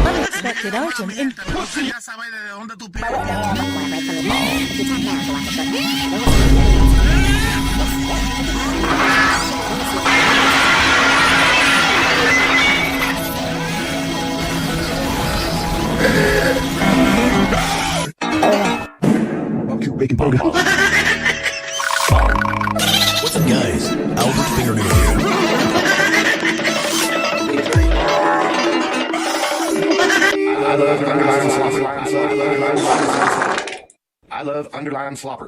Unexpected item in. Ya sabes de dónde tú piensas. Bacon burger. What's up, guys? Albert Fingernail here. I love underline slopper. I love underline slopper.